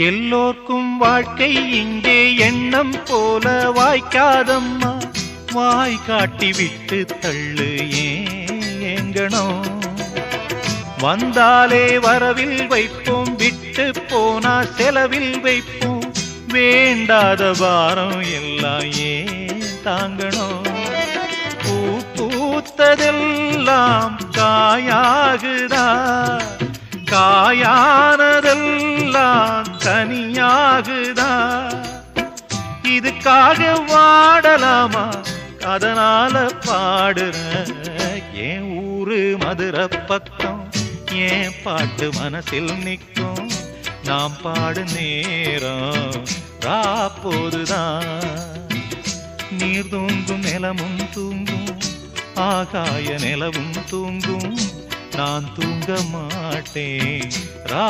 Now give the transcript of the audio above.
எல்லோர்க்கும் வாழ்க்கை இங்கே எண்ணம் போல வாய்க்காதம்மா. வாய் காட்டி விட்டு தள்ளு ஏங்கணும். வந்தாலே வரவில் வைப்போம், விட்டு போனா செலவில் வைப்போம். வேண்டாத பாரம் எல்லாம் ஏன் தாங்கணும். பூ பூத்ததெல்லாம் காயாகுதா, காயானதெல்லாம் தனியாகுதா. இதுக்காக வாடலாமா, அதனால பாடுற. என் ஊரு மதுரை பக்கம், என் பாட்டு மனசில் நிற்கும். நாம் பாடு நேரம் ராப்போதுதான். நீர் தூங்கும் நிலமும் தூங்கும், ஆகாய நிலவும் தூங்கும். நான் தூங்க மாட்டேன் ரா